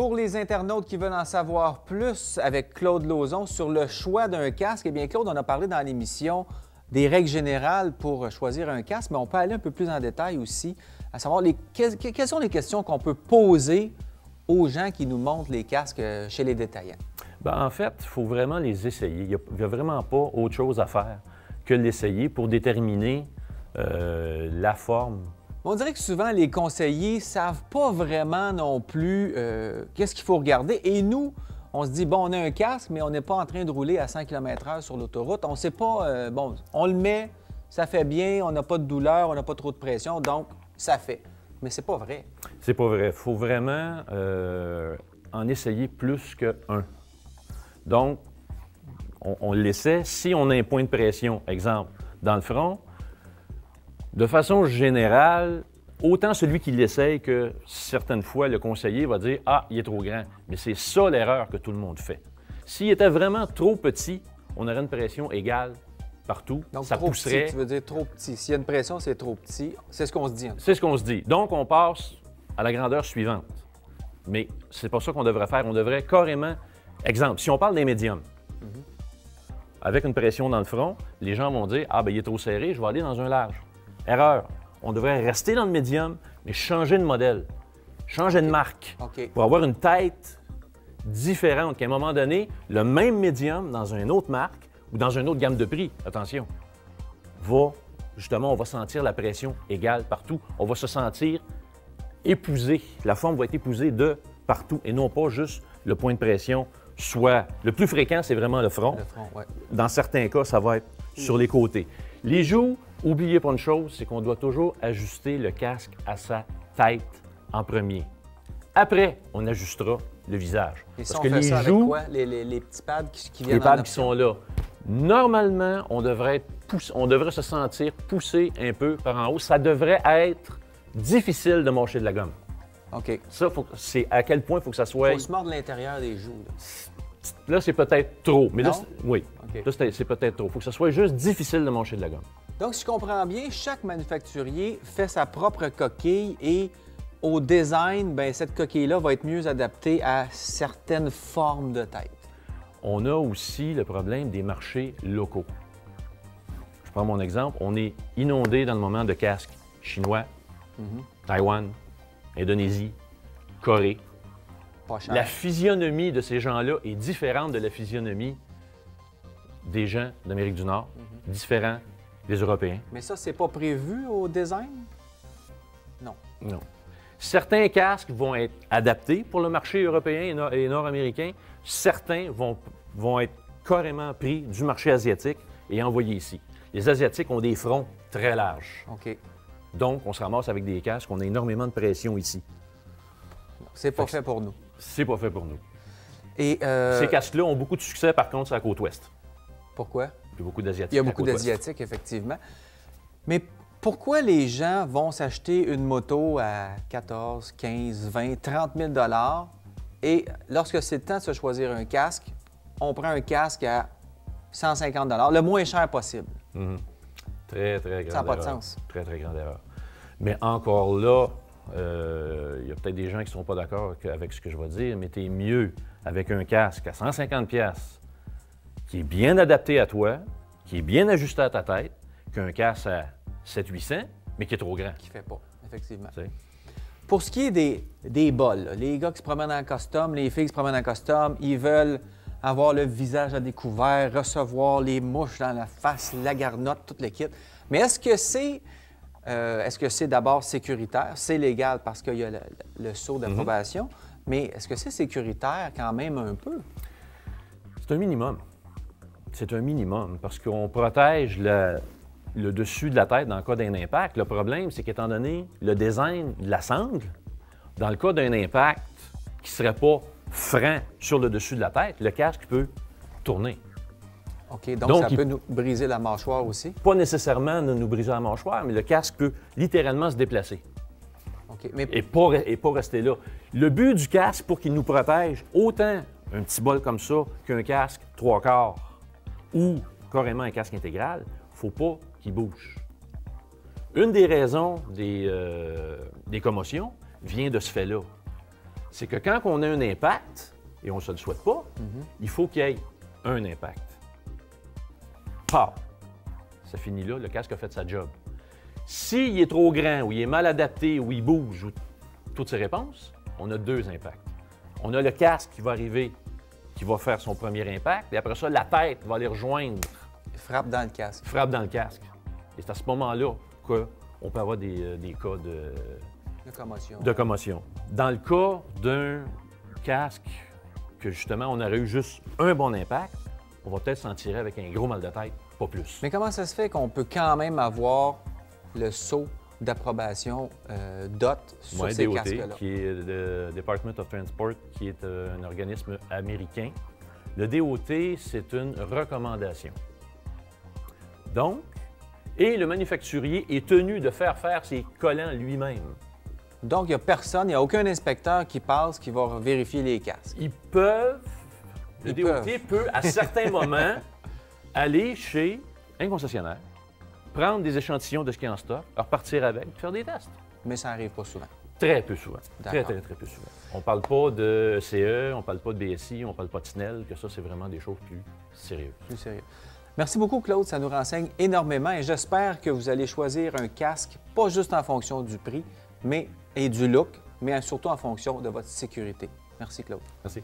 Pour les internautes qui veulent en savoir plus avec Claude Lauzon sur le choix d'un casque, eh bien Claude, on a parlé dans l'émission des règles générales pour choisir un casque, mais on peut aller un peu plus en détail aussi, à savoir quelles sont les questions qu'on peut poser aux gens qui nous montrent les casques chez les détaillants. Bien, en fait, il faut vraiment les essayer. Il n'y a vraiment pas autre chose à faire que l'essayer pour déterminer la forme. On dirait que souvent, les conseillers ne savent pas vraiment non plus qu'est-ce qu'il faut regarder. Et nous, on se dit, bon, on a un casque, mais on n'est pas en train de rouler à 100 km/h sur l'autoroute. On ne sait pas, bon, on le met, ça fait bien, on n'a pas de douleur, on n'a pas trop de pression, donc ça fait. Mais c'est pas vrai. C'est pas vrai. Il faut vraiment en essayer plus qu'un. Donc, on l'essaie. Si on a un point de pression, exemple, dans le front, de façon générale, autant celui qui l'essaye que certaines fois, le conseiller va dire « Ah, il est trop grand ». Mais c'est ça l'erreur que tout le monde fait. S'il était vraiment trop petit, on aurait une pression égale partout. Donc, ça trop pousserait. petit, tu veux dire trop petit. S'il y a une pression, c'est trop petit. C'est ce qu'on se dit. Hein. C'est ce qu'on se dit. Donc, on passe à la grandeur suivante. Mais c'est pas ça qu'on devrait faire. On devrait carrément... Exemple, si on parle des médiums, avec une pression dans le front, les gens vont dire « Ah, bien, il est trop serré, je vais aller dans un large ». Erreur. On devrait rester dans le médium, mais changer de modèle, changer de marque, pour avoir une tête différente, qu'à un moment donné, le même médium dans une autre marque ou dans une autre gamme de prix, attention, on va sentir la pression égale partout. On va se sentir épousé. La forme va être épousée de partout et non pas juste le point de pression. Soit le plus fréquent, c'est vraiment le front. Le front, ouais. Dans certains cas, ça va être sur les côtés. Les joues, oubliez pas une chose, c'est qu'on doit toujours ajuster le casque à sa tête en premier. Après, on ajustera le visage. Et si parce on que fait les ça joues, avec quoi? Les petits pads qui viennent les pads qui sont là, normalement, on devrait se sentir poussé un peu par en haut. Ça devrait être difficile de mâcher de la gomme. OK. Ça, c'est à quel point il faut que ça soit... Il faut se mordre l'intérieur des joues. Là, c'est peut-être trop. Mais non? là, oui. Okay. Là, c'est peut-être trop. Il faut que ça soit juste difficile de mâcher de la gomme. Donc, si je comprends bien, chaque manufacturier fait sa propre coquille et au design, bien, cette coquille-là va être mieux adaptée à certaines formes de tête. On a aussi le problème des marchés locaux. Je prends mon exemple. On est inondé dans le moment de casques chinois, Taïwan, Indonésie, Corée. Pas cher. La physionomie de ces gens-là est différente de la physionomie des gens d'Amérique du Nord, différent des Européens. Mais ça, c'est pas prévu au design? Non. Non. Certains casques vont être adaptés pour le marché européen et nord-américain. Certains vont être carrément pris du marché asiatique et envoyés ici. Les Asiatiques ont des fronts très larges. OK. Donc, on se ramasse avec des casques, on a énormément de pression ici. C'est pas fait pour nous. C'est pas fait pour nous. Et Ces casques-là ont beaucoup de succès, par contre, sur la côte ouest. Pourquoi? Il y a beaucoup d'Asiatiques. Il y a beaucoup d'Asiatiques, effectivement. Mais pourquoi les gens vont s'acheter une moto à 14, 15, 20, 30 000 et lorsque c'est le temps de se choisir un casque, on prend un casque à 150 le moins cher possible? Très, très grande erreur. Ça n'a pas de sens. Très, très grande erreur. Mais encore là, il y a peut-être des gens qui ne sont pas d'accord avec ce que je vais dire, mais tu es mieux avec un casque à 150 $ qui est bien adapté à toi, qui est bien ajusté à ta tête, qu'un casque à 700-800, mais qui est trop grand. Qui fait pas, effectivement. T'sais. Pour ce qui est des bols, là, les gars qui se promènent en costume, les filles qui se promènent en costume, ils veulent avoir le visage à découvert, recevoir les mouches dans la face, la garnotte, tout le kit. Mais est-ce que c'est d'abord sécuritaire? C'est légal parce qu'il y a le sceau d'approbation, mais est-ce que c'est sécuritaire quand même un peu? C'est un minimum. C'est un minimum parce qu'on protège le dessus de la tête dans le cas d'un impact. Le problème, c'est qu'étant donné le design de la sangle, dans le cas d'un impact qui ne serait pas franc sur le dessus de la tête, le casque peut tourner. OK, donc ça peut nous briser la mâchoire aussi? Pas nécessairement nous briser la mâchoire, mais le casque peut littéralement se déplacer. OK, mais... Et pas rester là. Le but du casque, pour qu'il nous protège, autant un petit bol comme ça qu'un casque 3/4 ou carrément un casque intégral, il ne faut pas qu'il bouge. Une des raisons des commotions vient de ce fait-là. c'est que quand on a un impact, et on ne se le souhaite pas, il faut qu'il y ait un impact. Pas. Ça finit là, le casque a fait sa job. S'il est trop grand, ou il est mal adapté, ou il bouge, ou toutes ces réponses, on a 2 impacts. On a le casque qui va arriver, qui va faire son premier impact, et après ça, la tête va aller rejoindre. Frappe dans le casque. Frappe dans le casque. Et c'est à ce moment-là qu'on peut avoir des cas de commotion. Dans le cas d'un casque que, justement, on aurait eu juste un bon impact, on va peut-être s'en tirer avec un gros mal de tête, pas plus. Mais comment ça se fait qu'on peut quand même avoir le sceau d'approbation DOT sur ces DOT, casques-là? qui est le Department of Transport, qui est un organisme américain. Le DOT, c'est une recommandation. Donc, et le manufacturier est tenu de faire ses collants lui-même. Donc, il n'y a personne, il n'y a aucun inspecteur qui passe qui va vérifier les casques. Ils peuvent, le DOT peut, à certains moments, aller chez un concessionnaire, prendre des échantillons de ce qu'il y a en stock, repartir avec, faire des tests. Mais ça n'arrive pas souvent. Très peu souvent. Très peu souvent. On ne parle pas de CE, on ne parle pas de BSI, on ne parle pas de SNEL, que ça, c'est vraiment des choses plus sérieuses. Plus sérieux. Merci beaucoup, Claude. Ça nous renseigne énormément et j'espère que vous allez choisir un casque, pas juste en fonction du prix et du look, mais surtout en fonction de votre sécurité. Merci, Claude. Merci.